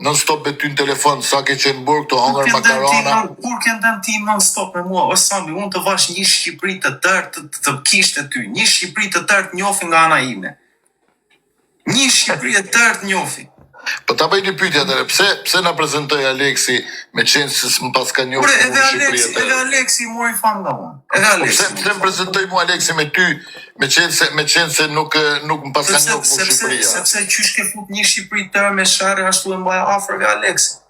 non stop me ty në telefon, sa ke qenë burg të hongër makarona. Kur ke ndem ti non stop me mua, o Sami, unë të vash një Shqipëri të tërë të kishte ty, një Shqipëri të tërë të njofi nga ana ime. Një Shqipëri të tërë të njofi. Po ta bëj një pyetje atëre, pse na prezantoi Aleksi me qenë se më pas ka njohur Shqipëria. Edhe Aleksi mori fam nga unë. Edhe Aleksi. Pse më prezantoi mua Aleksi me ty, me qenë se nuk më pas ka njohur Shqipëria. Sepse qysh ke fut një Shqipëri tërë me sharre ashtu e mbaja afër nga Aleksi.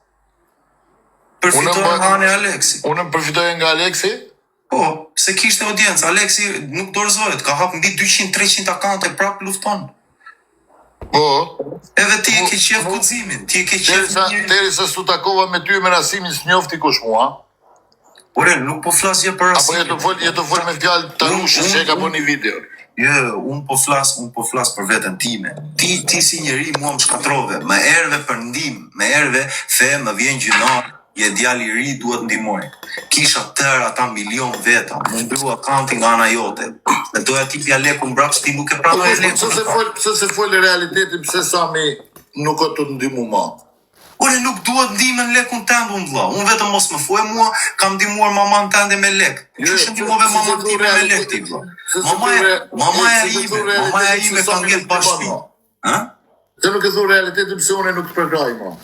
Përfitoi nga Aleksi. Unë përfitoj nga Aleksi? Po, se kishte audiencë, Aleksi nuk dorëzohet, ka hap mbi 200-300 akante prap lufton. Po. Edhe ti e ke qef guximin, ti e ke qef derisa s'u takova me ty me rasimin s'njofti kush mua. Ore, nuk po flasje për rasimin. Apo jetë fol me fjalë të rushë që e ka bënë një video. Jo, unë po flas për veten time. Ti si njeri mua më shkatrove, më erdhe për ndihmë, më erdhe the më vjen gjynar, je djali i ri, duhet ndihmoj. Kisha tërë ata milion veta, më mbrua akanti nga ana jote. Dhe doja ti pja lekun mbrapsht, ti nuk e pranoj lekun. Pse se fol realitetin, pse Sami nuk o të ndihmu ma? Ore, nuk duhet ndihmën lekun tënd unë vlla. Unë vetëm mos më thuaj mua, kam ndihmuar maman tënde me lek. Qysh ndihmove maman time me lek ti vlla? Mamaja ime ka ngel bashkë. Ë? Se nuk e thu realitetin, pse unë nuk të përkraj ma?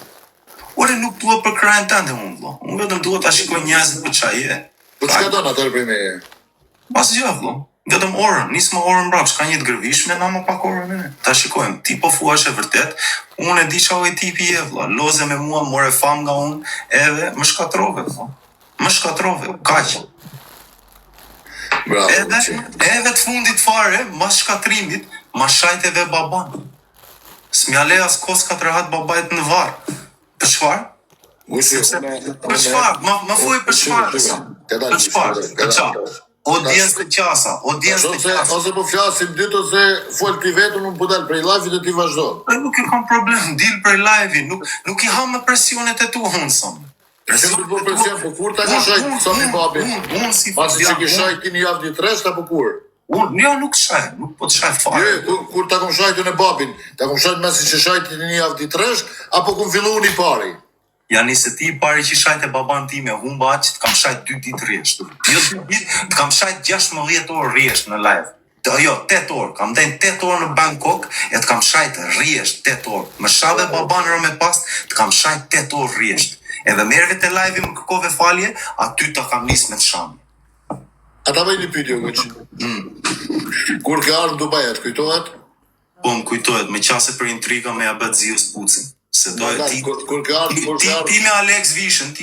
Ore, nuk duhet për krajnë tënde unë vlla. Unë vetëm duhet ta shikoj njerëzit për çaj je. Po çka don atëherë për meje? Pas gjë vlla. Vetëm orën, nisë më orën mbrapsht, ka një të gërvishme, na më pak orën e. Ta shikojmë, ti po thuash e vërtet, unë e di qa oj tipi je, vlla, loze me mua, more fam nga unë, edhe më shkatrove, vlla. Më shkatrove, kaq. Bravo. Edhe të fundit fare, mas shkatrimit, ma shajteve baban. S'mjale as kos ka të rehat babajt në varë. Për shfar? Për shfar, ma fuj për shfar. Për shfar, për qa. Audiencë të qasa, Ose po flasim dytë ose fol ti vetëm, unë po dal prej live-it dhe ti vazhdo. Nuk e kam problem, dil prej live-it, nuk i ha me presionet e tu hunsëm. Presion po presion, po kur ta ka shajt Sami babin? Unë si pasi që ke shajt ti një javë ditë rresht apo kur? Unë nuk shaj, nuk po të shaj fare. Kur ta kom shajtun e babin, ta kom shajt mesi që shajt ti një javë ditë rresht, apo kom fillu unë i pari? Janë se ti pari që shajt e baban time humba që të kam shajt 2 ditë rresht. Jo 2 ditë, të kam shajt 16 orë rresht në live. Jo, 8 orë, kam dhejnë 8 orë në Bangkok, e të kam shajt rresht 8 orë. Më shave baban rë me pas, të kam shajt 8 orë rresht. Edhe merve të live-i më kërkove falje, aty të kam nisë me të shami. A ta bëj një pyetje Guç. Kur ke ardhur në Dubai, të kujtohet? Po më kujtohet, me qase për intriga me abet Zios Pucin. Se dojë ti... Kur ke ardhur... Ti me Alex Vishën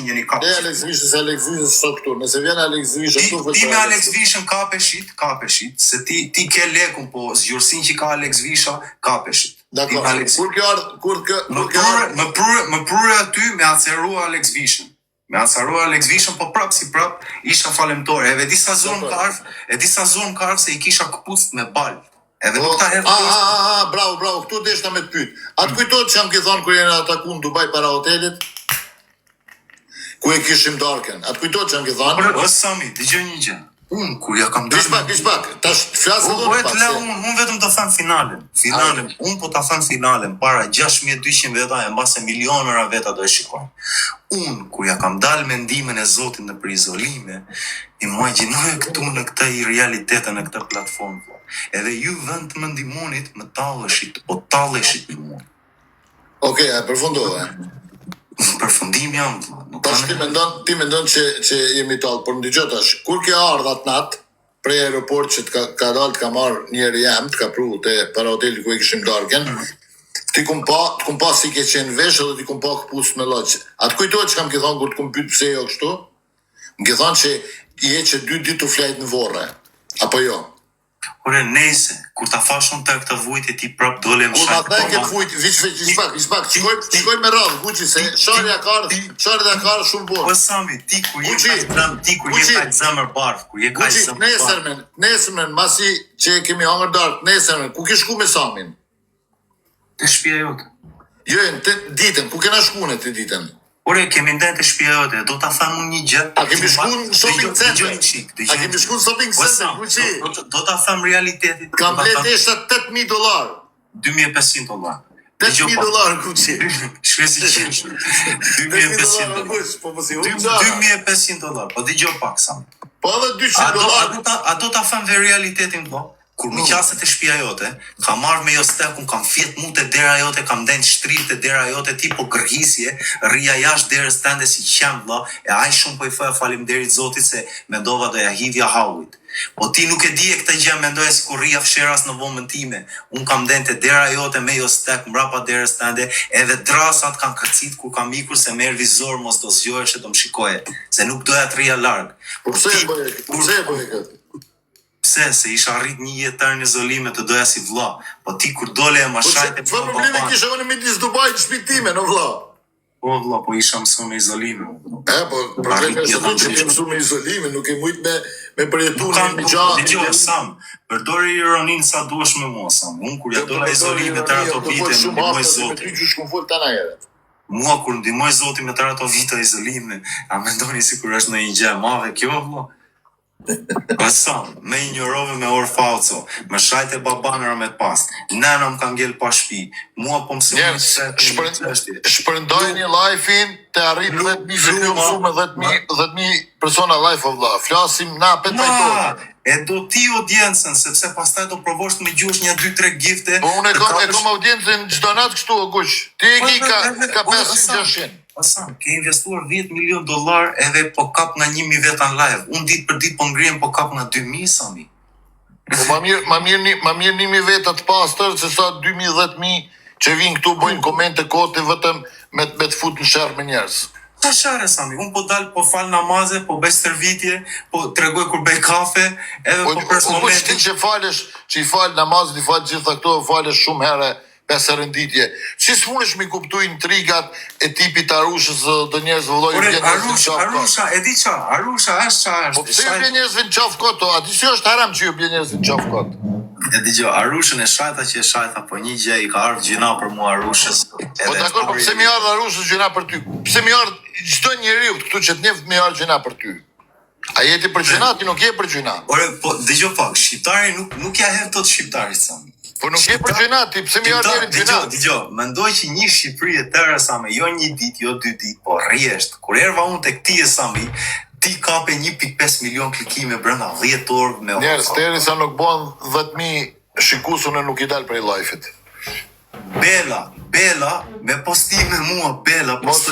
jeni kapeshit. Ne Alex Vishën, se Alex Vishën së këtu. Nëse vjen Alex Vishën... Ti me Alex Vishën kapeshit, se ti ke lekun, po zgjursin që ka Alex Visha, kapeshit. Dakor, kur ke ardhur... Më prurë aty me acerua Alex Vishën. Me acerua Alex Vishën, po prap si prap, isha falemtore. Edhe disa zonë karf, se i kisha këpucët me balë. Edhe nuk ta herë bravo, këtu deshta me të pyet. A të kujtohet që jam ke thonë kur jena ataku në Dubai para hotelit? Ku e kishim darken? A të kujtohet që jam ke thonë? O Sami, dëgjoj një gjë. Unë kur ja kam dalë. Kish pak, tash flasë do të pas. Unë vetëm të them finalen. Unë po ta them finalen para 6200 veta e mbase milionëra veta do e shikojnë. Unë kur ja kam dalë me ndihmën e Zotit në për izolime, imagjinoj këtu në këtë realitetën e këtë platformë. Edhe ju vend të më ndihmonit, më talleshit për mua. Okej, përfundove. Përfundim jam. Tash ti mendon që jemi tallë, por më dëgjoj tash, kur ke ardhur atë natë prej aeroport që të ka dalë të ka marrë njëri jam, të ka pru të para hotelit ku e kishim darken, ti kum pa si ke qenë vesh edhe ti kum pa këpus me loqë. A të kujtojt që kam ke thonë kur të kum pyt pse jo kështu? Më ke thonë që je që 2 ditë të flajt në vorre, apo jo? Ore, nese, kur ta fashon të këtë vujtë ti prap dole më shajtë. Kur ma këtë vujtë, vishpak, qikoj me radhë, Guqi, se sharja ka shumë borë. O Sami, ti ku je ka zemër barf, ku je ka zemër barf. Nesërmen, masi që kemi hangër dark, nesërmen, ku ke shku me Samin? Te shpia jote. Jo, ditën, ku kena shkune të ditën? Ore, kemi ndenë të shpia jote, do ta thamu një gjë. A kemi shku në shopping center? A kemi shku në shopping center, Guqi? Do ta tham realitetit. Kam blet eshta $8,000. $2,500. $8.000 kuçi. Shkresi qesh. $2.500 po mos i humb. $2.500. Po dëgjoj pak sa. Po edhe $200. A do ta them ve realitetin vëlla? Kur më qaset e shtëpia jote, kam marrë me jo stekun, kam fjet mu te dera jote, kam ndenj shtrit te dera jote, tipo gërhisje, rria jashtë derës tënde si qem vëlla, e aj shumë po i thoya faleminderit Zotit se mendova do ja hidhja hallit. Po ti nuk e di e këtë gjë, mendoja si kur rria fsheras në vomën time. Unë kam ndenj te dera jote me jo stek mbrapa derës tënde, edhe drasat kanë kërcit kur kam ikur se merr vizor mos do zgjohesh e do më shikoje, se nuk doja të rria larg. Po pse e bëj këtë? Pse? Se isha arrit një jetë tërë në izolime të doja si vlla. Po ti kur dole e mashajt e çfarë problemi kishe unë midis Dubait shtëpi time, no vlla? Po vlla, po isha mësuar me izolime. Po problemi është që ti mësuar me izolime, nuk e mujt me përjetuar një gjatë. Dëgjoj Sam, përdori ironinë sa duhesh me mua Sam. Unë kur ja dola izolime tërë ato vite, më ndihmoi Zoti. Ti gjysh kum fol tani herë. Mua kur ndihmoi Zoti me tërë ato vite izolime, a mendoni sikur është ndonjë gjë e madhe kjo vlla? Pasam, me injorove me orë fauco, me shajt e babanër me pas, nana më ka ngell pa shpi, mua po mësë shpërndoj një live-in të arrit 10.000 persona live of love, flasim na pet pajtojnë. E do ti audiencën, sepse pastaj do provosh të me gjush një 2-3 gifte. Po unë e kom audiencën çdo natë kështu o guq. Ti e ki ka 500-600. Pasam, ke investuar $10 milion edhe po kap nga 1.000 veta në live. Unë ditë për ditë po ngrihem po kap nga 2.000 Sami. Po ma mirë 1.000 veta të pastër se sa 2.000-10.000 që vinë këtu bojnë komente kote vetëm me të fut në sherr me njerëz. Ta share Sami, unë po dal po fal namaze, po bëj stërvitje, po tregoj kur bëj kafe, edhe po pres momentin që falesh, që i fal namazin, i fal gjitha këto, falesh shumë herë 5 herë në ditje. Si s'munesh mi kuptu intrigat e tipit Arushës dhe njerëz vëlloj Arusha, e di qa, Arusha është qa është. Po pse ju bje njerëzve në qaf kot, a ti si është haram që ju bje njerëzve në qaf kot? E di gjo, Arushën e shajta që e shajta, po një gjë i ka ardhë gjina për mua Arushës. Po dakor, po pse mi ardhë Arushës gjina për ty? Pse mi ardhë çdo njeriu këtu që të njeft mi ardhë gjina për ty? A jeti për gjina, ti nuk je për gjina? Ore, po dëgjoj pak, shqiptari nuk ja hedh tot shqiptarit Sami. Po nuk je për gjina, ti pse mi ardhë njeri gjina? Dëgjoj, mendoj që një Shqipëri e tërë Sami, jo një ditë, jo 2 ditë, po rresht. Kur erdha unë tek ti Sami, ti kape 1.5 milion klikime brenda 10 orë me njerëz, derisa nuk bën 10.000 shikuesun e nuk i dal prej live-it. Bela, me postime mua, Bela, mos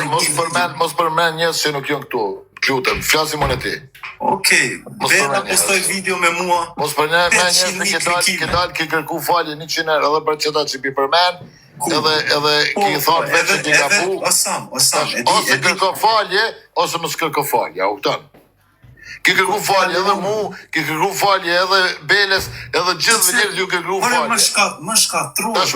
përmend njerëz që nuk janë këtu. Lutem, flasim unë ti. Okej, Bela postoj video me mua. Mos përmend njerëz që dal ke kërku falje 100 herë edhe për çeta që bi përmend. Edhe ki thonë vetë që ka pu. Osam, ose kërko falje, ose mos kërko falje, a kupton? Ki kërku falje edhe mu, ki kërku falje edhe Beles, edhe gjithë njerëz ju kërku falje. Më shkatruar, Tash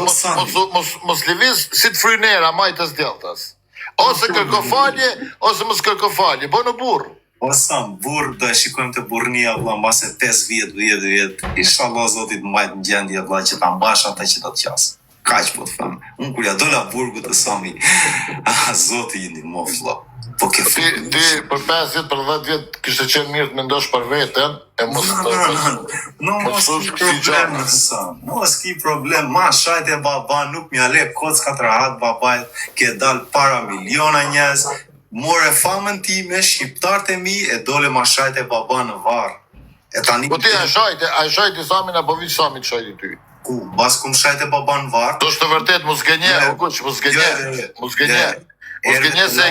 mos lëviz si të frynera majtës djeltas. Ose kërko falje, ose mos kërko falje, bo në burr. Osam, burr, do e shikojmë të burrnia vëlla mbase 5 vjet. Inshallah Zoti të mbajt në gjendje vëlla që ta mbash ata që do të qas. Kaq po të them. Unë kur ja dola burgut të Sami, Zoti i ndihmoj vëlla. Po ke ti për 5 vjet, për 10 vjet kishte qenë mirë të mendosh për veten, e mos mos ki problem, ma shajt e baba nuk mja le kocka të rahat babajt, ke dal para miliona njerëz, more famën time, shqiptarët e mi, e dole ma shajt e baba në varë. Po ti a shajt i Samin apo vi Samin shajt i ty? Ku? Bas ku më shajt e baba në varë? Do shtë vërtet, mos gënje, se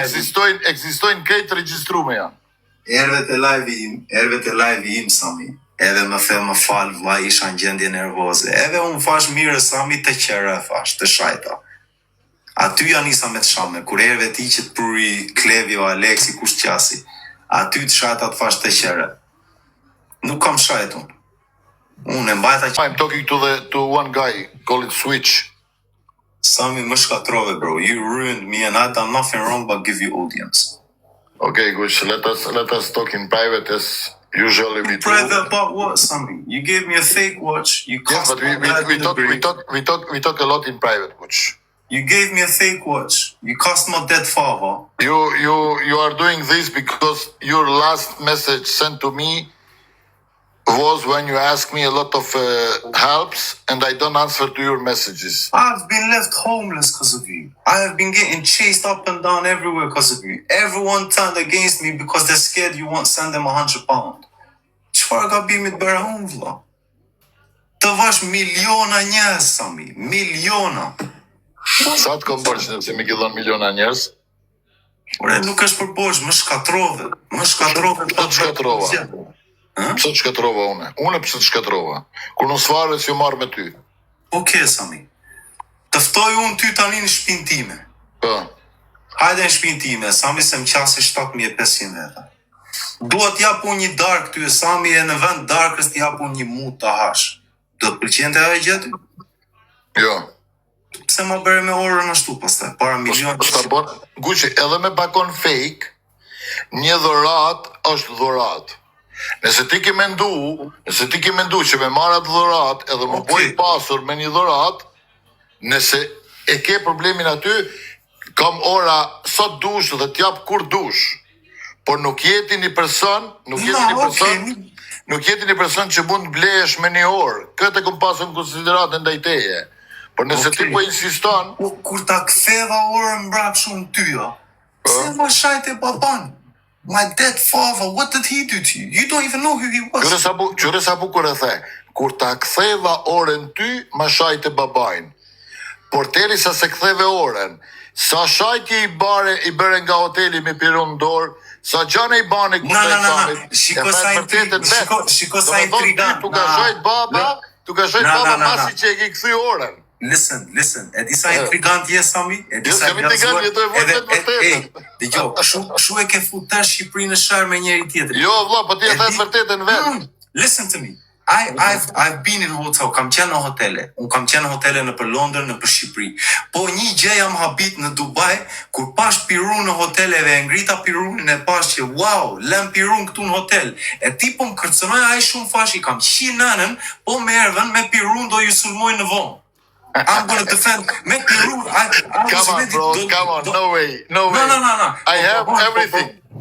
ekzistojnë krejt të regjistrume janë. Erve të live im, Sami. Edhe më the më falë, vla isha në gjendje nervoze. Edhe unë fash mire, Sami, të qere fash, të shajta. Aty janë isa me të shame, kur erve ti që të pruri Klevjo, Aleksi, kush qasi. Aty të shajta të fash të qere. Nuk kam shajt unë. Unë e mbajta që... I'm talking to one guy, call it Switch. Sami, më shkatrove, bro. You ruined me and I done nothing wrong but give you audience. Okay, good. So let us talk in private as usually we do. Private about what, Sami? You gave me a fake watch. You yes, but we talk a lot in private, Butch. You gave me a fake watch. You cost my dead father. You are doing this because your last message sent to me was when you ask me a lot of helps and I don't answer to your messages. I've been left homeless because of you. I have been getting chased up and down everywhere because of you. Everyone turned against me because they're scared you won't send them £100. Çfarë gabimit bëra unë vëlla? Të vash miliona njerëz, Sami, miliona. Sa të kom bërë që nëse mi gëllon miliona njerëz? Ore, nuk është për borxh, më shkatrove. Pse të shkatrova? Pse të shkatrova une? Une pse të shkatrova? Kur në sfarë si u marrë me ty. Okej, Sami. Të ftoj unë ty tani në shtëpinë time. Po. Hajde në shtëpinë time, Sami se më qasi 7500 veta. Dua t'jap unë një dark ty, Sami, e në vend darkës t'jap unë një mut të hash. Do të pëlqente ajo gjë ty? Jo. Pse ma bëre me orën ashtu pastaj, para milion. Guçi, edhe me bakon fake, një dhurat është dhurat. Nëse ti ke mendu që me marrë atë dhurat edhe më boj pasur me një dhurat, nëse e ke problemin aty, kam ora sot dush dhe t'jap kur dush. Por nuk jeti një person, nuk jeti një person që mund blesh me një orë. Këtë e kom pasur në konsideratën ndaj teje. Por nëse ti po insiston, kur ta ktheva orën mbrap shumë tyja, pse ma shajte baban? My dead father, what did he do to you? You don't even know who he was. Qyre sa bukur e the, kur ta ktheva orën ty, ma shajte babajn. Por teri sa se ktheve orën, sa shajtje i bëre nga hoteli me pirun dorë, sa gjane i bane Shiko sa intrigant. Tu ka shajt baba masi që e ki kthy orën. Listen, e disa intrigant je, Sami? E disa Dëgjoj, kshu e ke futur Shqipërinë në sharr me njëri tjetrin. Jo, vlla, po ti e the vërtetën vetë. Listen to me. I've been in hotel, kam qenë në hotele. Unë kam qenë në hotele në për Londër, në për Shqipëri. Po një gjë jam habit në Dubai, kur pash pirun në hoteleve, e ngrita pirunin e pash që wow, lem pirun këtu në hotel. E ti po më kërcënoj ai shumë fashi, kam qi nënën, po më ervën me pirun do ju sulmoj në vonë. I'm gonna defend me pirun. Come on, no way. No. I have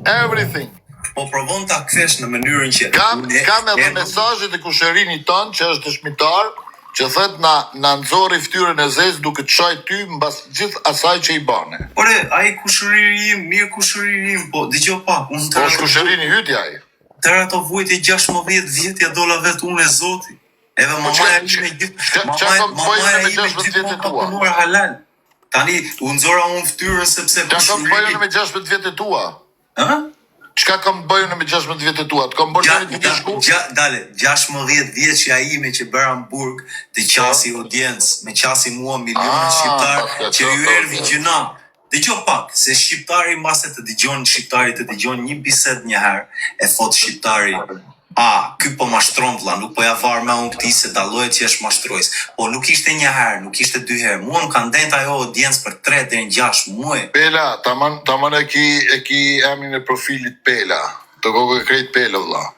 everything. Po provon ta kthesh në mënyrën që kam edhe mesazhet e kushërinit ton që është dëshmitar, që thot na nxorri fytyrën e zezë duke të shaj ty mbas gjithë asaj që i bane. Ore, ai kushëriri im, mirë kushëriri im, po dëgjoj pak, unë Po kushërini hyti ai. Tëra ato vujt e 16 vjet ja dola vet unë e Zoti. Edhe mamaja ime gjithë. Mamaja ime gjithë ka punuar halal. Tani u nxora unë fytyrën sepse çka kam bëjë me 16 vjetë tua? Ë? Çka kam bëjë me 16 vjetë tua? Të kam bërë një diçka. Dale, 16 vjeçja ime që bëra në Burg, të qasi audiencë, me qasi mua miliona shqiptar që ju erdhi gjëna. Dëgjoj pak, se shqiptari mbase të dëgjon një bisedë një herë, e thot shqiptari, ky po mashtron vlla, nuk po ja var me unë këtij se dallohet që është mashtrojës. Po nuk ishte një herë, nuk ishte 2 herë. Mua më kanë dhënë ajo audiencë për 3 deri në 6 muaj. Pela, tamam e ki emrin e profilit Pela. Të kokë krejt Pela vlla.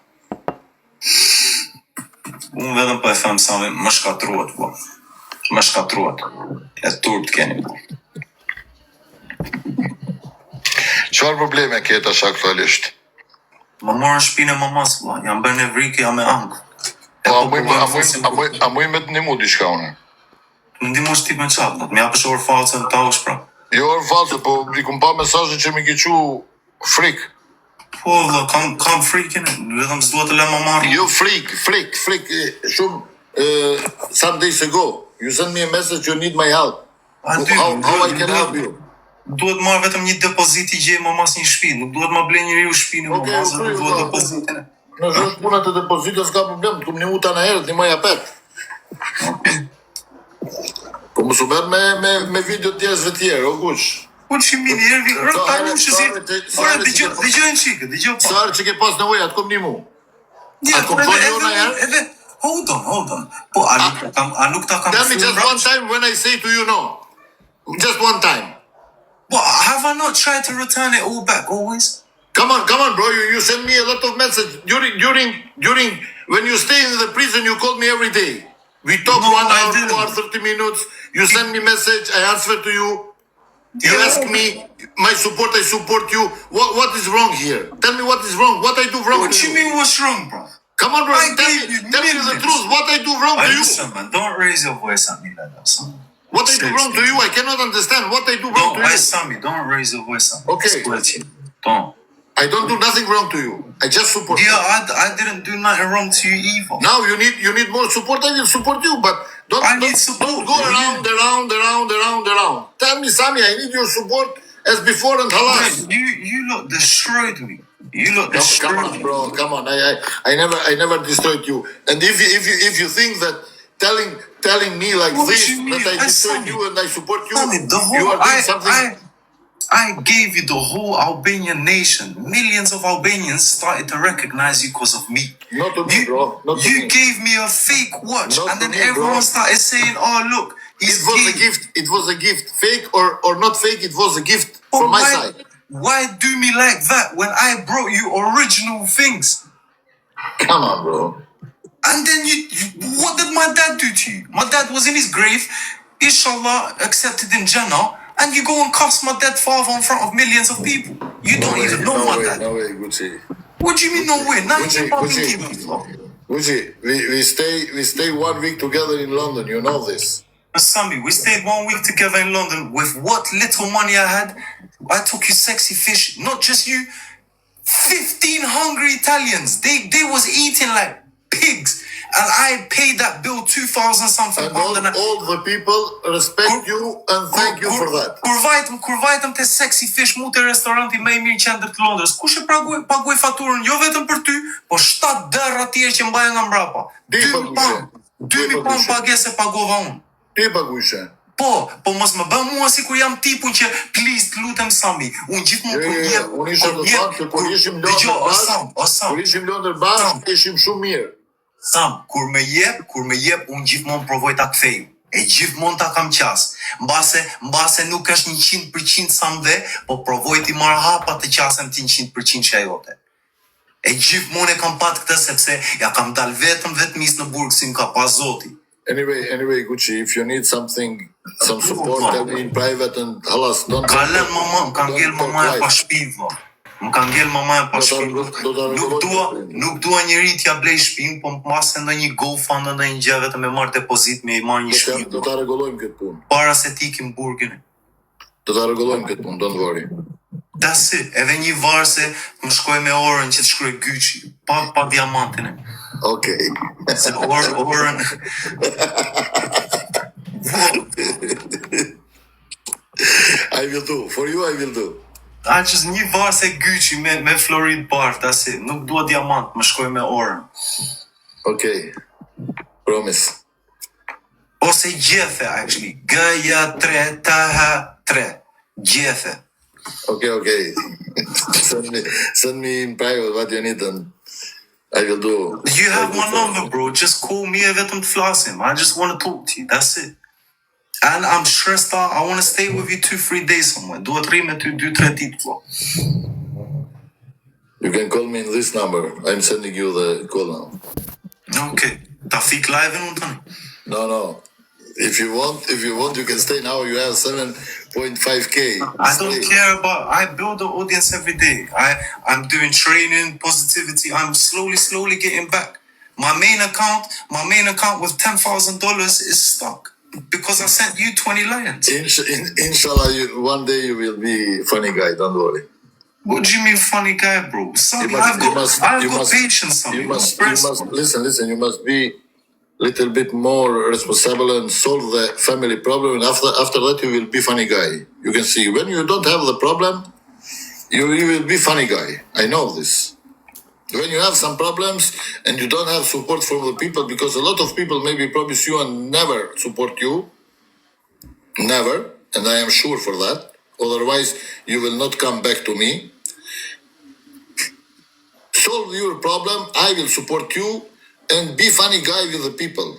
Unë vetëm po e them sa më shkatruat vlla. Më shkatruat. E turp keni. Çfarë probleme ke tash aktualisht? Më morën shpinë e mamas, vlla. Jam bërë në vrikë, jam me ankë. Po, a muj me të ndimu diçka une? Më ndimu shtip me qatë, më japësh orë facën ta u shpra. Jo orë facën, po i kum pa mesazhe që mi ke qu frikë. Po, vlla, kam frikën, vetëm s'dua të lë mamarë. Jo frikë, shumë, some days ago, you sent me a message, you need my help. How I can help you? Duhet marrë vetëm një depozit i gjej mamas një shtëpi, nuk duhet ma ble njeriu shtëpinë e mamas, nuk duhet depozitin. Në është puna të depozitës ka problem, të më një uta në herët, një më japet. Po më suber me video të tjerësve tjerë, o kush? Po që mi njerëvi, ta rushë si... Ora, dëgjoj në qikë, dëgjoj pa. Sarë që ke pas nevoj, atë kom një mu. Atë kom po një unë në herë? Hold on. Po, a nuk ta kam... Tell me just one time when I say to you no. Just one time. Well, have I not tried to return it all back always? Come on, bro. You send me a lot of messages. During when you stay in the prison, you call me every day. We talk 1 hour, 2 hours, 30 minutes. You send me message, I answer to you. You ask me my support, I support you. What is wrong here? Tell me what is wrong. What I do wrong? What you mean what's wrong, bro? Come on, bro. I Tell gave you me the millions. truth. What I do wrong to you? Listen, man, don't raise your voice at me like that, son. What I do wrong to you? I cannot understand. What I do wrong to you? Sammy, don't raise your voice at me. Okay. Don't. I don't do nothing wrong to you. I just support you. Yeah, I didn't do nothing wrong to you either. Now you need more support. I will support you, but don't go around. Tell me, Sammy, I need your support as before and halas. You lot destroyed me. You lot destroyed Come on, me. bro. Come on. I never destroyed you. And if you think that telling me like What this you mean? that I destroyed you and I support you, Sammy, you are doing something. I gave you the whole Albanian nation. Millions of Albanians started to recognize you because of me. Not to me, bro. Not to You me. gave me a fake watch, Not and to then me, everyone bro. started saying, "Oh, look, he's It was gay." a gift. It was a gift. Fake or not fake, it was a gift from my side. Why do me like that when I brought you original things? Come on, bro. And then what did my dad do to you? My dad was in his grave, inshallah, accepted in Jannah, and you go and cuss my dead father in front of millions of people. You don't even know my dad. No way, Gucci. What do you mean no way? Now you Gucci, fucking Gucci. give me. Gucci, we stay 1 week together in London. You know this. Sammy, we stayed 1 week together in London with what little money I had. I took you sexy fish, not just you. 15 hungry Italians. They was eating like pigs. And I paid that bill 2,000 something And pounds. all the people respect you and thank you for that. Kur vajtëm te sexy fish mu te restoranti më i mirë qendër të Londrës. Kush e pagoi faturën jo vetëm për ty, po 7 derra tjerë që mbaja nga mbrapa. 2.000 pound pagese pagova unë. Ti paguishe. Po mos më bë mua sikur jam tipun që please lutem Sami. Unë gjithmonë kur jep. Unë isha të thonë që kur ishim Londër bashkë, ishim shumë mirë. Sam, kur më jep, unë gjithmonë provoj ta kthej. E gjithmonë ta kam qas. Mbase nuk është 100% Sam dhe, po provoj ti marr hapa të qasem ti 100% që ajote. E gjithmonë e kam pat këtë sepse ja kam dal vetëmis në burg si ka pa zoti. Anyway, Gucci, if you need some support, tell me in private and halas, don't... Ka lënë mama, më ka ngel mama e pa shtëpi, vëlla. Më ka ngel mama e pa shtëpi. Nuk dua njëri t'ja blej shtëpinë, po mbase ndonjë golfa, ndonjë gjë vetëm me marr depozit, me marr një shtëpi. Do ta rregullojmë këtë punë. Para se t'ikim burgin. Do ta rregullojmë këtë punë, don't worry. That's it. Edhe një varse më shkoj me orën që të shkruaj Gucci, pa diamantin e. Okay. Se orën... I will do. For you, I will do. A që një varse Gucci me Florid Bar, that's it. Nuk dua diamant, më shkoj me orën. Okay. Promise. Ose gjethe, actually. G-3, T-H-3. Gjethe. Okay. Send me in private what you need and I will do. You have my number, bro. Just call me e vetëm të flasim. I just want to talk to you. That's it. And I'm stressed out. I want to stay with you 2-3 days somewhere. Duhet rri me ty 2-3 ditë, bro. You can call me in this number. I'm sending you the call now. Okay. Ta fik live-in unë tani? No. If you want, you can stay now. You have 7.5K. I don't care about. I build an audience every day. I'm doing training, positivity. I'm slowly getting back. My main account with $10,000 is stuck because I sent you 20 lions. Inshallah, one day you will be funny guy. Don't worry. What do you mean, funny guy, bro? Sonny, I've got patience. Sonny. You must listen. You must be little bit more responsible and solve the family problem, and after that you will be funny guy. You can see when you don't have the problem, you will be funny guy. I know this. When you have some problems and you don't have support from the people, because a lot of people maybe promise you and never support you, never, and I am sure for that. Otherwise, you will not come back to me. Solve your problem. I will support you. And be funny guy with the people.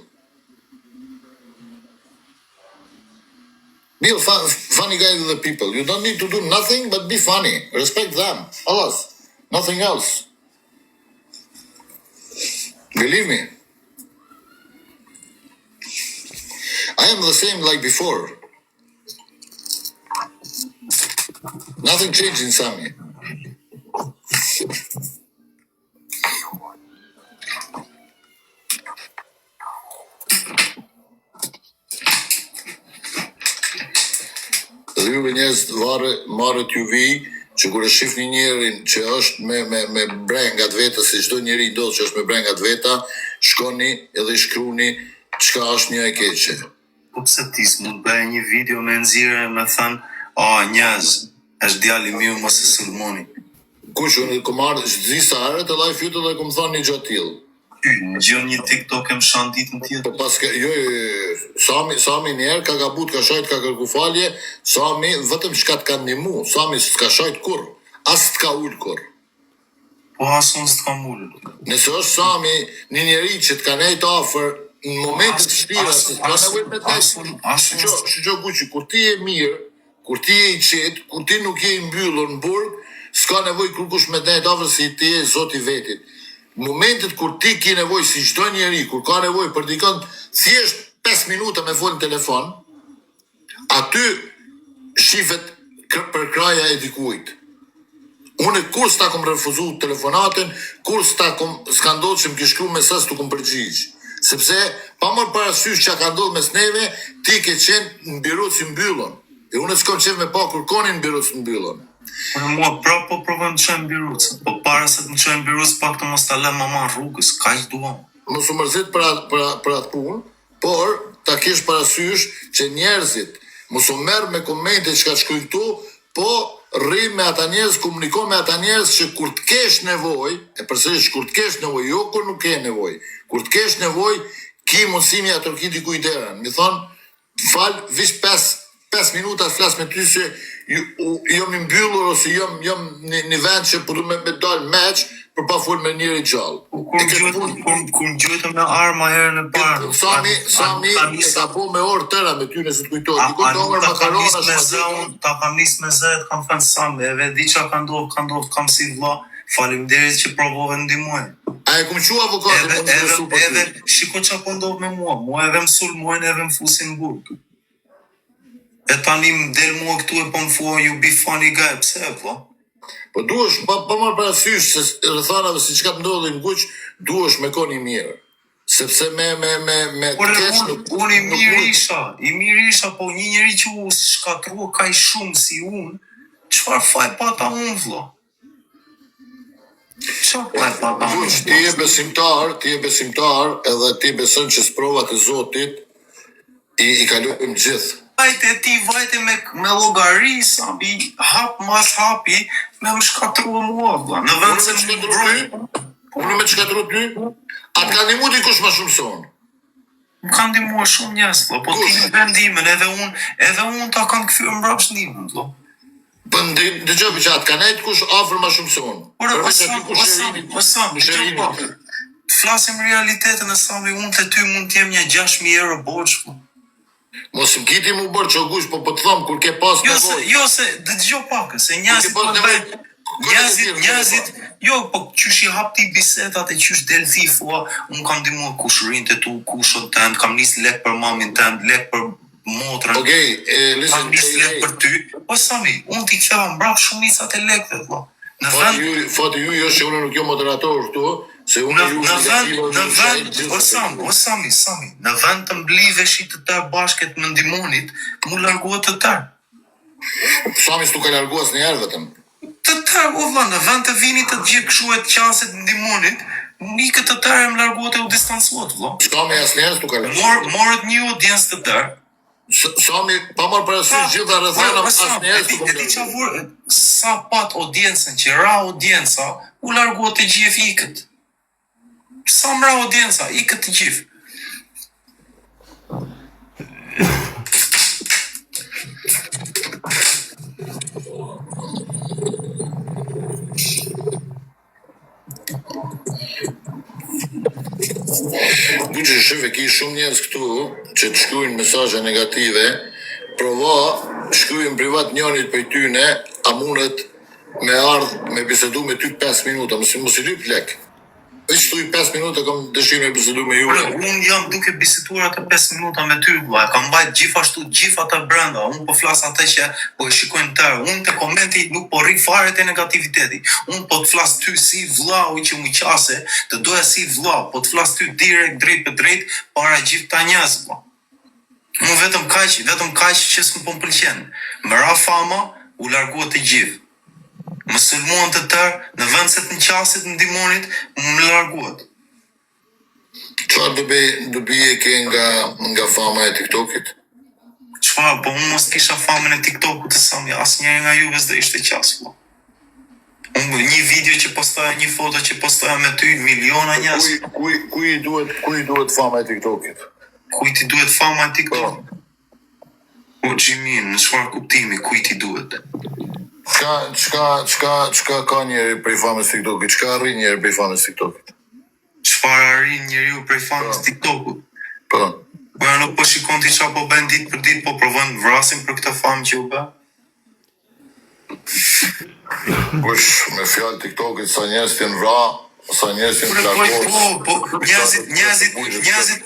Be a funny guy with the people. You don't need to do nothing but be funny. Respect them. Alas, nothing else. Believe me. I am the same like before. Nothing changed in Sami. Ju njerëz marrët ju që kur e shihni njerin që është me brengat veta, si çdo njeri ndodh që është me brengat veta, shkoni edhe i shkruani çka është një e keqe. Po pse ti s'mund bëj një video me nxjerrje me thënë, njerëz, është djali miu mos e sulmoni. Kush unë kom ardhur disa herë të live fytë dhe kom thënë një gjë tillë. Në gjë një TikTok e më shanë ditën tjetër. Po paske, Sami njerë ka gabut, ka shajt, ka kërku falje, Sami vetëm shka t'ka ndihmu, Sami s'ka shajt kur, as t'ka ullë kur. Po as unë s'kam ullë. Nëse është Sami një njeri që t'ka nejt afer, në momentet shtira, se s'ka nevoj me t'nejt, shqo Guqi, kur ti e mirë, kur ti e i qetë, kur ti nuk je i mbyllur në burg, s'ka nevoj kërkush me t'nejt afer si ti e zoti vetit. Momentet kur ti ki nevoj si çdo njeri, kur ka nevoj për dikën thjesht 5 minuta me folë në telefon, aty shifet për kraja e dikujt. Unë kur s'ta kom refuzu telefonatin, kur s'ka ndodhë që më kishkru mesaz të kom përgjigj. Sepse, pa mërë parasysh që ka ndodhë mes neve, ti ke qenë në biro si mbyllon. E unë s'kom qenë me pa kur konin në biro si mbyllon. Unë mua po provojmë të qojmë birucë, po para se të në qojmë birucë, pak të mos të le mama rrugës, ka i duam. Mos u mërzit për atë punë, por ta kesh parasysh që njerëzit mos u merr me komente që ka shkruaj këtu, po rri me ata njerëz, komuniko me ata njerëz që kur të kesh nevojë, e përsërish kur të kesh nevojë, jo kur nuk ke nevojë. Kur të kesh nevojë, ki mundësimi atë ki dikujt derën. Mi thon, fal, vish 5 minuta flas me ty se jam i mbyllur ose jam në vend që po du me dal meç për pa fol me njëri gjallë. Kur gjojtëm me arma herën e parë. Sami e ka po me orë tëra me ty nëse të kujtojnë. Ta kam nis me zë, kam thënë Sami, edhe di që ka ndodhë, kam si vlla, faleminderit që provove ndihmoj. A e kum qua avokatin? Edhe shiko që po ndodhë me mua edhe më sulmojnë edhe më fusin në burg. E tani më del mua këtu e po më fua, you be funny guy, pse e po? Po duhesh, pa marrë parasysh se rrethanave si çka të ndodhin në Guq, duhesh me koni mirë. Sepse me keq nuk... Unë i mirë isha, po një njeri që u shkatrua kaq shumë si unë, çfarë faj pata unë, vlla? Çfarë faj pata unë? Guq, ti je besimtar, edhe ti beson që sprovat e Zotit i kalojmë gjithë. Vajte me llogari, Sami, hap mas hapi, me më shkatrua mua, vlla. Në vend se më mbroj. Unë me shkatru ty? Atë ka ndihmu dikush më shumë se unë? Më kanë ndihmuar shumë njerëz, vlla, po ti në vendimin, edhe unë ta kanë kthyer mbrapsht ndihmën, vlla. Po dëgjoj që atë ka nejt kush afër më shumë se unë. Sami, flasim realitetin e Sami, unë të ty mund t'jem një 6.000 euro borç, vlla. Mos më kiti mu bërë që Guq, po të thëmë kur ke pas nevojë. Jo se dëgjoj pak, se njerëzit, po qysh i hap ti bisedat e qysh del ti thua, unë kam ndihmuar kush rrinte tu, kushon tënd, kam nis lek për mamin tënd, lek për motrën. Kam nis lek për ty. Po Sami, unë t'i ktheva mbrapa shumicat e lekëve, vlla. Fati ju jo që unë nuk jo moderator këtu, se unë Sami, në vend të mblidheshit të tërë bashket më ndimonit, mu largohet të tërë. Sami s'tu ka largu as njerë vetëm. Të tërë, o vla, në vend të vinit të gjithë këshu e të qasit ndimonit, nikët të tërë e më largohet e u distansuat, vla. Sami as njerë s'tu ka largu. Morët një audiencë të tërë. Sami, pa marë parasysh gjitha rrethana as njerë s'tu ka largu. E di që avur, sa pat audiencën, që ra audienca, u largohet të gjithë ikët. Sa mra audienca, i këtë gjithë. Guqi shife ki shumë njerëz këtu që të shkruajnë mesazhe negative, provo shkruajnë privat njërit për tyne, a mundet me ardh me bisedu me ty 5 minuta, mos i lyp lek. Veç tu i 5 minuta kam dëshirë me bisedu me ju. Unë jam duke biseduar atë 5 minuta me ty, vlla. Kam mbajt gjithashtu gjithë ata brenda. Unë po flas atë që po e shikojnë tërë. Unë te komenti nuk po rri fare te negativiteti. Unë po të flas ty si vllau që më qase, të doja si vllau, po të flas ty direkt drejt për drejt para gjithë ta njerëzve. Mu vetëm kaq që s'më pëlqen. Më ra fama, u largua të gjithë. Më sulmuan të tërë, në vend se të në qasit në dimonit, më larguat. Çfarë dobi e ke nga fama e TikTokit? Çfarë, po unë mos kisha famën e TikTokut të Sami, asnjëri nga juve s'do ishte qas, po. Unë një video që postoja, një foto që postoja me ty, miliona njerëz. Ku i duhet fama e TikTokit? Kujt i duhet fama e TikTokit? O Gjimin, në çfarë kuptimi, kujt i duhet? Çka ka njeri prej famës TikTokit? Çka arrin njeri prej famës TikTokit? Çfarë arrin njeriu prej famës TikTokut? Po. Po nuk po shikon ti çfarë po bën ditë për ditë, po provojnë vrasin për këtë famë që u bë. Kush me fjalë TikTokit sa njerëz të vra, sa njerëz të largohen. Po njerëzit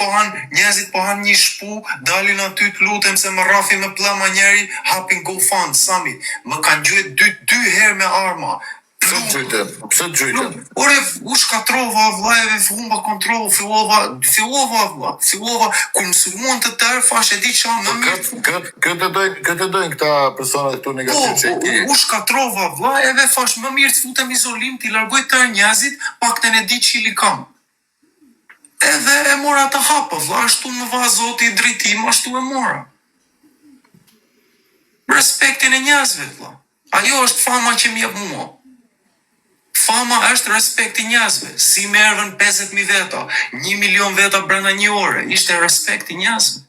po han një shpu, dalin aty të lutem se më rrafi me plama njeri, hapin GoFund, Sami, më kanë gjuajt dy herë me arma. Pse të gjyjten? Ore, u shkatrova vllajeve, humba kontroll, fillova, kur më sulmuan të tërë, fash e di qa më mirë. Këtë dojnë këta personat këtu negativ që i ki. U shkatrova vllajeve, fash më mirë të futem izolim, t'i largoj tërë njerëzit, pakten e di çili kam. Edhe e mora të hapa, vlla, ashtu më va Zoti i drejtim, ashtu e mora. Respektin e njerëzve, vlla. Ajo është fama që më jep mua. Fama është respekti njerëzve. Si më erdhën 50.000 veta, 1 milion veta brenda një ore, ishte respekti njerëzve.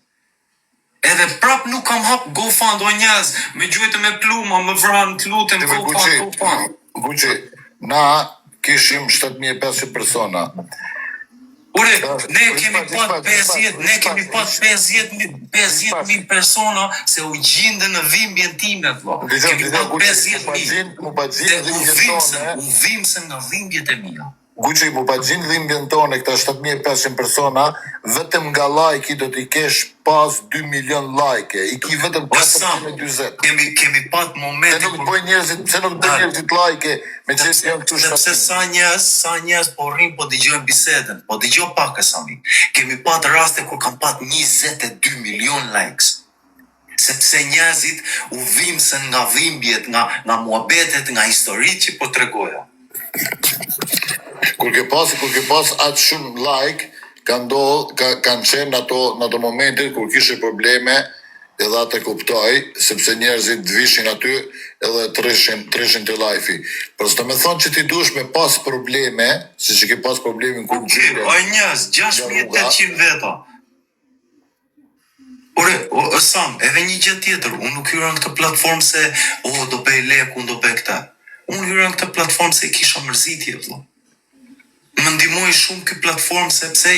Edhe prap nuk kam hap GoFund o njerëz, me gjuajtë me pluma, më vranë, të lutem GoFund. Guqi, na kishim 7.500 persona. Ore, ne kemi pat 50.000 persona se u gjindën në dhimbjen time, vlla. Kemi pat 50.000. U vimsën nga dhimbjet e mia. Guqi, mu pa gjinë dhimbjen tone këta 7.500 persona, vetëm nga like do t'i kesh pas 2 milion like. I ki vetëm 420. Kemi pat momente pse nuk bëjnë njerëzit like me që janë këtu sepse sa njerëz po rrin po dëgjojnë bisedën, po dëgjoj pak e Sami. Kemi pat raste kur kam pat 22 milion likes. Sepse njerëzit u vimsën nga dhimbjet, nga muhabetet, nga historitë që po tregoja. Kur ke pas atë shumë like, kanë qenë ato momente kur kishe probleme, edhe atë e kuptoj, sepse njerëzit vishin aty edhe treshin të live-i. Por s'do me thonë që ti dush me pas probleme, si që ke pas problemin kur gjyre. O njerëz, 6.800 veta. Ore, Sam, edhe një gjë tjetër, unë nuk hyra në këtë platformë se, do bëj lek, unë do bëj këta. Unë hyra në këtë platformë se kisha mërzitje, vëlla. Më ndihmoi shumë ky platformë sepse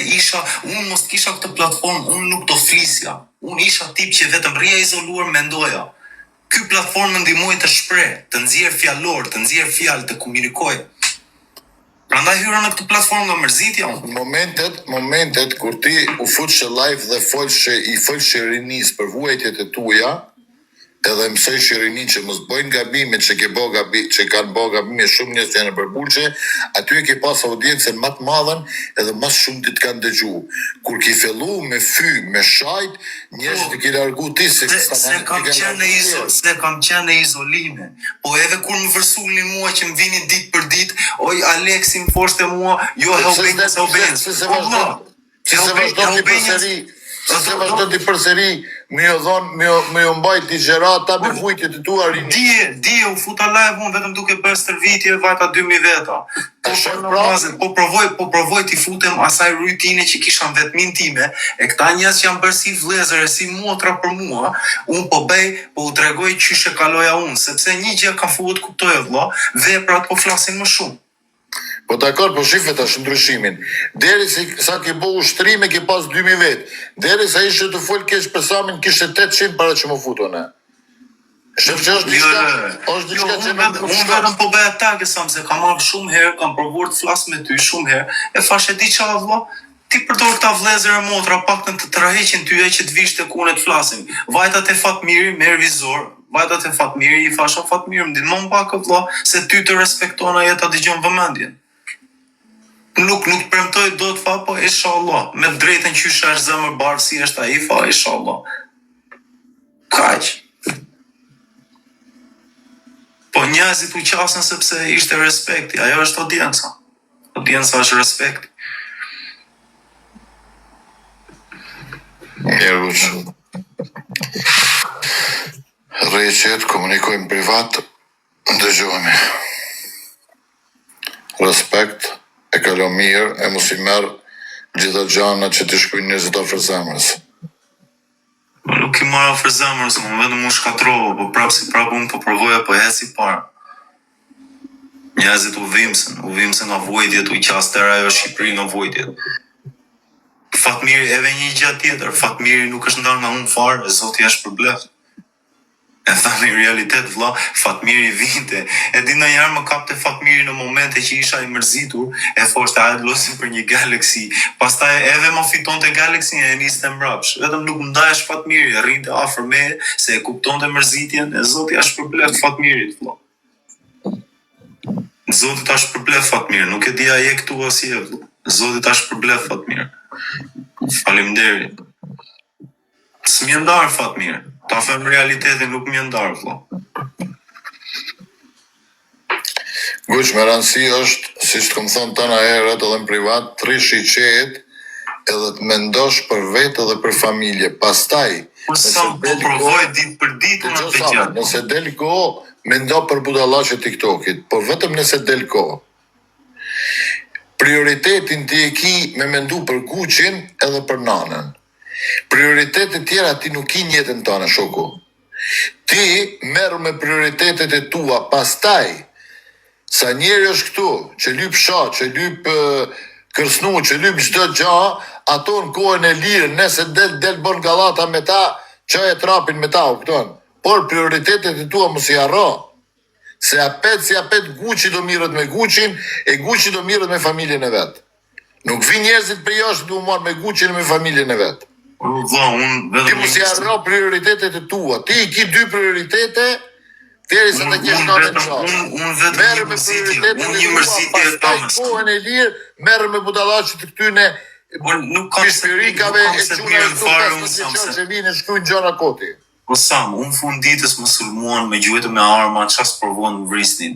unë mos kisha këtë platformë, unë nuk do flisja. Unë isha tip që vetëm rria izoluar mendoja. Ky platformë më ndihmoi të shpreh, të nxjerr fjalor, të nxjerr fjalë, të komunikoj. Prandaj hyra në këtë platformë nga mërzitja unë. Momentet kur ti u futsh live dhe i folsh rinis për vuajtjet e tuja, edhe mësoj shirinin që mos bëjnë gabimet që kanë bë gabime shumë njerëz janë përbulqe, aty e ke pas audiencën më të madhen edhe më shumë ti të kanë dëgju. Kur ke fillu me me shajt, njerëzit i ke largu ti se kam qenë në izolime. Po edhe kur më vërsulni mua që më vini ditë për ditë, oj Aleksi më foshte mua, jo Helbenja se Helbenja. Se vazhdo t'i përseri, me jo mbajt t'i gjerata, me vujtje të tua rini. Dije, u futa live unë, vetëm duke bërë stërvitje, vajta 2.000 veta. Po provoj t'i futem asaj rutine që kisha në vetmin time, e këta njerëz që janë bërë si vlezër e si motra për mua, unë po u tregoj qyshe kaloja unë, sepse një gjë ka fuhet kuptoj vëlla, veprat po flasin më shumë. Po dakor, po shife tash ndryshimin. Deri sa ke bo ushtrime ke pas 2.000 vetë. Deri sa ishe të folë kesh për Samin kishe 800 para që më futone. Shef që është diçka që me unë vetëm po bëja tage Sam, se kam marrë shumë herë, kam provuar të flas me ty shumë herë, e fash e di qa vëlla, ti përdor këta vlezër e motra, paktën të traheqin tyje që të vish të kune të flasim. Vajtat e Fatmiri, me revizor, vajtat e Fatmiri, i fasha Fatmiri, më ndihmon pak vëlla, se ty të respektona jeta dëgjon vëmendjen. Nuk premtoj do të fa, po inshallah, me drejtën qysh është zemër barë si është ai fa, inshallah. Kaq. Po njerëzit u qasën sepse ishte respekti, ajo është audienca. Audienca është respekti. Mirë uq. Rreqet, komunikojmë privat, dëgjohemi. Respekt, e kalo mirë, e mos i merë gjitha gjana që të shkujnë njëzit ofër zemrës. Nuk i marrë ofër zemrës, më vetëm u shkatrova, po prapë si prapë unë po provoja, po heci parë. Njerëzit u vimsën nga vojtjet, u qastera ajo Shqipëri nga vojtjet. Fatmiri, edhe një gjë tjetër, Fatmiri nuk është ndarë nga unë farë, Zoti është për bleft. E thani realitet vlla, Fatmiri vinte. E di ndonjëherë më kapte Fatmiri në momente që isha i mërzitur, e thoshte hajde losim për një Galaxy. Pastaj edhe më fitonte Galaxy e niste mbrapsh. Vetëm nuk ndahesh Fatmiri, rrinte afër me se e kuptonte mërzitjen, e Zoti është për bleft Fatmirit vlla. Zoti tash për bleft Fatmir, nuk e di a je këtu as je vlla. Zoti tash për bleft Fatmir. Faleminderit. S'mje ndarë Fatmir. Ta them realitetin nuk mje ndarë vlla. Guq, me rëndësi është, si që këmë thonë të në herët edhe në privat, të rish i qetë edhe të mendosh për vetë edhe për familje. Pastaj, Sa po provoj ditë për ditë në të gjatë. nëse del kohë, mendo për budallaqe TikTokit, por vetëm nëse del kohë. Prioritetin ti e ki me mendu për Guqin edhe për nanën. Prioritetet tjera ti nuk i njëtën tënë, shoku. Ti merë me prioritetet e tua, pastaj, sa njeri është këtu, që lyp sha, që lyp kërsnu, që lyp çdo gja, ato në kohën e lirë, nëse del bën gallata me ta, qaj e trapin me ta, u këton. Por prioritetet e tua mos i harro. Se si apet Guqi do mirët me Guqin, e Guqi do mirët me familjen e vetë. Nuk vi njerëzit për jashtë du marë me Guqin e me familjen e vetë. Ti mos i harro prioritetet e tua. Ti i ki 2 prioritete, deri se të kesh në në qasë. Merë me prioritetet e tua, pastaj kohën e lirë, merë me budallaqe të këtyne pishpirikave e quna e të që vinë e shkujnë gjona koti. Po Sam, unë fund ditës më sulmuan me gjuetë me arma, qas provon më vrisnin.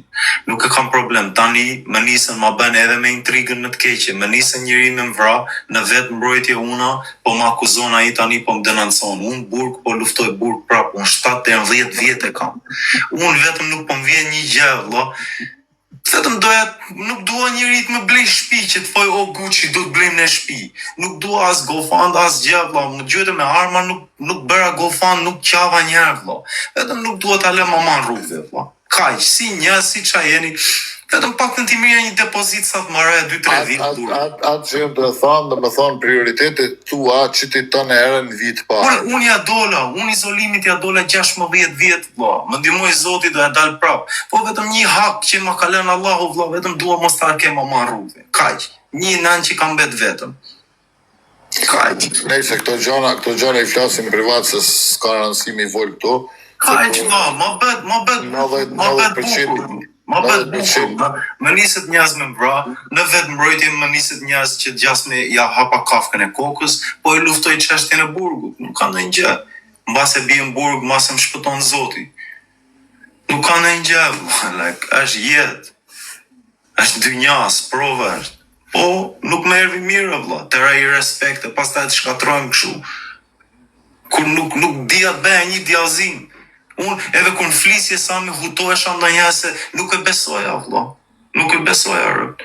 Nuk e kam problem, tani më nisën ma bën edhe me intrigën në të keqe, më nisën njëri me më vra, në vetë mbrojtje una, po më akuzon ai tani po më denonson. Unë burg, po luftoj burg prap, unë 7 deri në 10 vjet e kam. Unë vetëm nuk po më vjen një gjë, valla. Vetëm nuk dua njëri të më blej shtëpi që të thoj o Guqi do të blejmë në shtëpi. Nuk dua as GoFund as gjë vlla, më gjete me arma nuk bëra GoFund, nuk qava njerë vlla. Vetëm nuk dua ta lë mama në rrugë vlla. Kaq, si një, si qa jeni, vetëm pak të timire një depozit sa të marrë 2-3 vit burë. Atë që jëmë të thonë, dhe me thonë prioritetet tua që ti të në herën vit parë. Unë ja dola, unë izolimit ja dola 16 vjet vlla, më ndihmoj Zoti do ja dal prap. Po vetëm një hak që ma ka lënë Allahu vlla, vetëm dua mos ta kem mama në rrugë. Kaq, një nan që kam bet vetëm. Kaq. Nëse këto gjana i flasim privat se s'ka rëndësi mi vol këtu. Kaq vlla, ma bet bukur. Ma bet bukur, më niset njerëz me mbra, në vetë mbrojtje më niset njerëz që gjasme ja hapa kafkën e kokës, po e luftoj çështjen e burgut, nuk ka ndonjë gjë. Mbas e bie në burg, mbas më shpëton Zoti. Nuk ka ndonjë gjë, like, është jetë. Është dynja, sprova është. Po, nuk më ervi mirë vlla, tëra i respekte, pastaj të shkatrojmë kështu. Kur nuk dia të bëja një djallëzim. Unë edhe kur në flisje sa me hutohesha ndonjëherë se nuk e besoja vlla. Nuk e besoja rrët.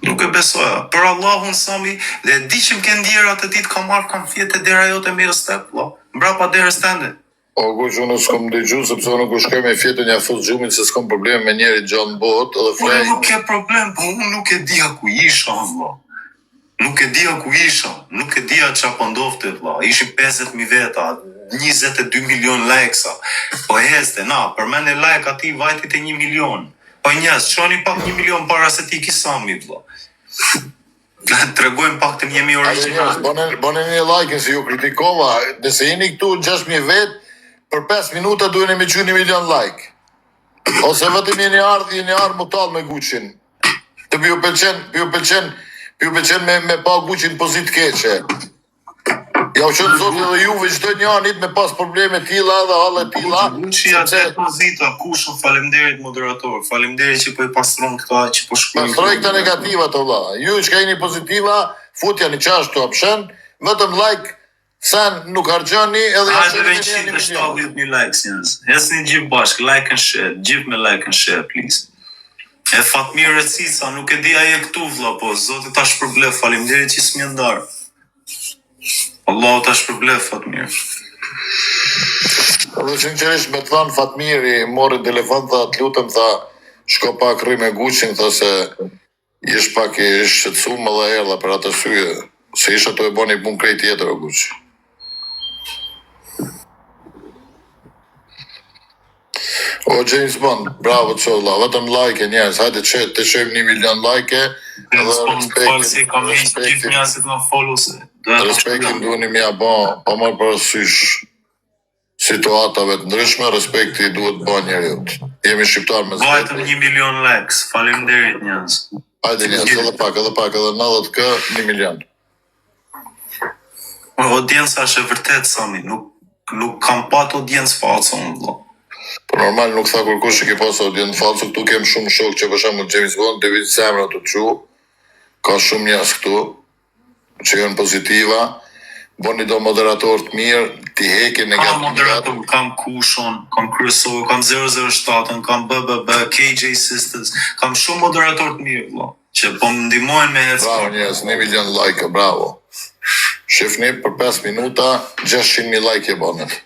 Nuk e besoja. Për Allahun Sami, dhe di që më ke ndjera të ditë kam fjetë e dera jote me step vlla. Mbrapa derës tënde. O Guq, unë s'kom dëgju sepse unë shkoj me fjetën ja fut xhumit se s'kom problem me njëri gjallë në botë edhe flej. Unë nuk ke problem, po unë nuk e dija ku isha vlla. Nuk e dija ku isha, nuk e dija qa po ndofte vlla. Ishin 50.000 veta, 22 milion likesa. Po heste, na, përmend e like ati vajtit e 1 milion. Po njës, qoni pak 1 milion para se ti kisami vlla. Tregojmë pak të njemi original. Bone një like se ju kritikova, nëse jeni këtu 6.000 vet, për 5 minuta duhen e me që 1 milion like. Ose vetëm jeni ardhë mutal me Guqin. Të pi u pëlqen me pa Guqin pozit keqe. Ja u qënë zotë edhe juve çdo një anit me pas probleme tilla dhe halle tilla. Gucci atë pozita, kushën, faleminderit moderator, faleminderit që po i pastron këta që po shkruajnë. Pastroj këta negativa të vëlla. Ju që ka jeni pozitiva, futja një qash të apshen, vetëm like, sen nuk hargjani edhe... Hajde me 170.000 likes njës. Hesni gjithë bashkë, like and share, gjithë me like and share, please. E Fatmir e Cica, nuk e di aje këtu vlla, po, zote ta shpërblef, faleminderit që s'mi ndarë. Allahu ta shpërblef, Fatmir. Dhe sinqerisht me të thanë Fatmiri, mori telefon, tha, të lutem, tha, shko pak rri me Gucci, tha se ish pak i shqetësuar dhe erdha për atë syje, se isha të e boni pun krejt tjetër o Gucci. O James Bond, bravo të qolla, vetëm like e njerës, hajde të qëjmë 1 milion like e, James Bond, falë si kam ishtë gjithë njerëzit nga follow se. Respektin duheni mja pa marrë parasysh situatave të ndryshme, respekti duhet ba njeriut. Jemi shqiptar me zvetë. Vajtëm 1 milion likes, faleminderit njerëz. Hajde njerëz, edhe pak, edhe 90k, 1 milion. Audienca është e vërtet, Sami, nuk kam pat audiencë falso në vëlla. Po normal nuk tha kërkush që ke pas audiencë falso, këtu kem shumë shok që për shembull James Bond, David Semra të çu, ka shumë njerëz këtu që janë pozitiva, boni do moderator të mirë, ti heki negativat. Kam moderator, kam Kushon, kam Kryesor, kam 007, kam BBB, KJ Sisters, kam shumë moderator të mirë, vëlla, që po më ndihmojnë me hecë. Bravo njerëz, 1 milion like, bravo. Shifni për 5 minuta, 600.000 like e bonet.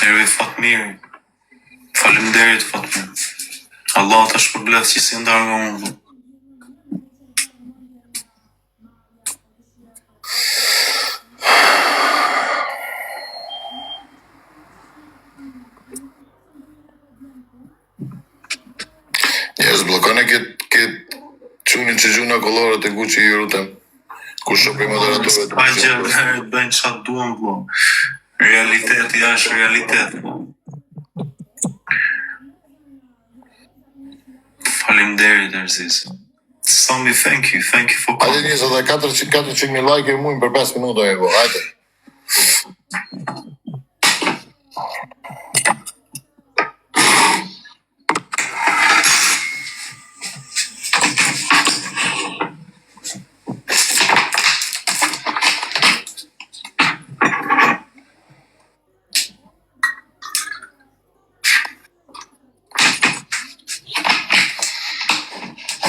Ervi Fatmiri, faleminderit Fatmir. Allah ta shpërblef që si ndarë nga unë. Njerëz blokone këtë qunin që gjuna kolore të Gucci i rutëm. Ku shopi moderatorët. Pa gjë, bëjnë qatë duan, blo. Realiteti është realitet, blo. Faleminderit Erziz. Sami, thank you for Hajde njës edhe 400.000 like e mujnë për 5 minuta e bo, hajde.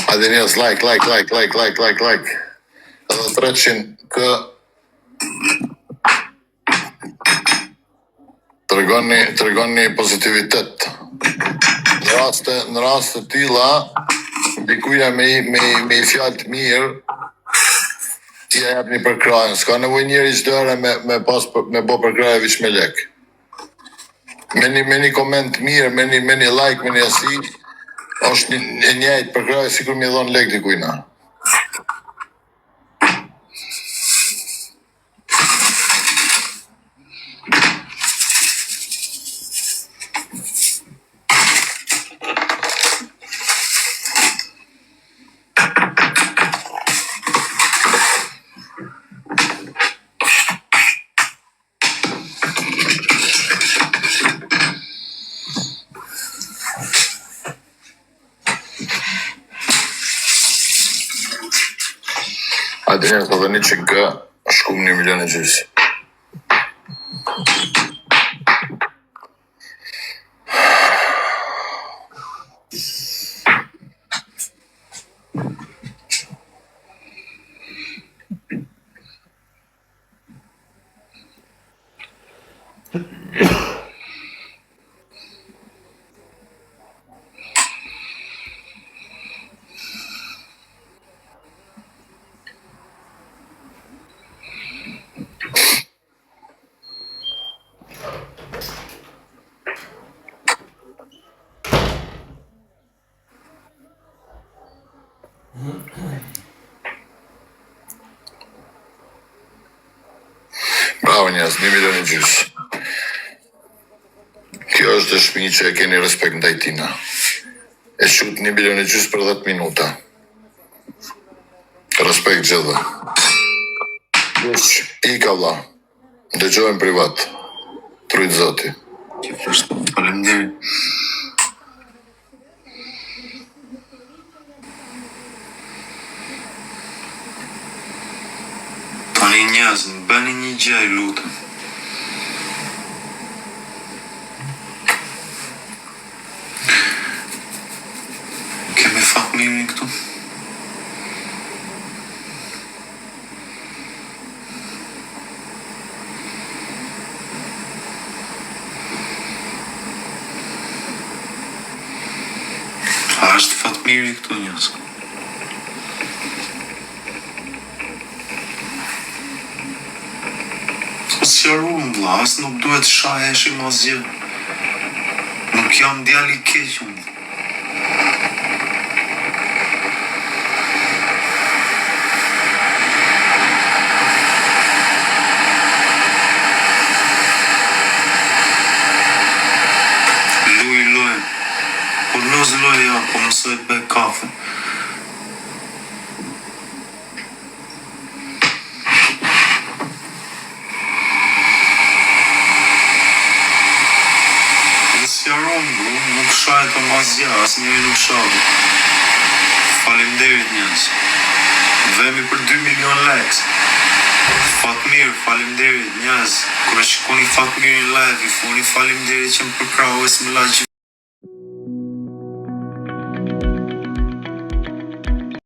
Hajde njës, like. Edhe 300 tregoni pozitivitet. Në raste tilla, dikuja me i fjalë të mirë, ti ja jap një përkrajën. S'ka nevojë njeri çdo herë me bë përkrajë veç me lek. Me një koment mirë, me një like, me një asi, është një njëjtë përkrajë sikur mi dhon lek dikujna. Hajde njërës edhe një që gë, shkum 1 milion e gjysë. Bravo njerëz, 1,5 milion. Kjo është dëshmi që e keni respekt ndaj tina. E shut 1,5 milion për 10 minuta. Respekt gjithë. Ika vlla. Dëgjojmë privat. Trujt zoti. Faleminderit. Tani njerëz, më bëni një gjë, lutem. Kemi Fatmirin këtu? A është Fatmiri këtu njerëz? Sjarum vlla, as nuk duhet shaheshim asgjë. Nuk jam djali i keq unë. Luj, por nëz loj ja, po mësoj të bëj kafe. Nuk shahet o mazja, asë njëri nuk shahet. Faleminderit njerëz. Vemi për 2 milion likes. Fatmir, faleminderit njerëz. Kur e shikoni Fatmirin live, i funi faleminderit që më përkrahës më la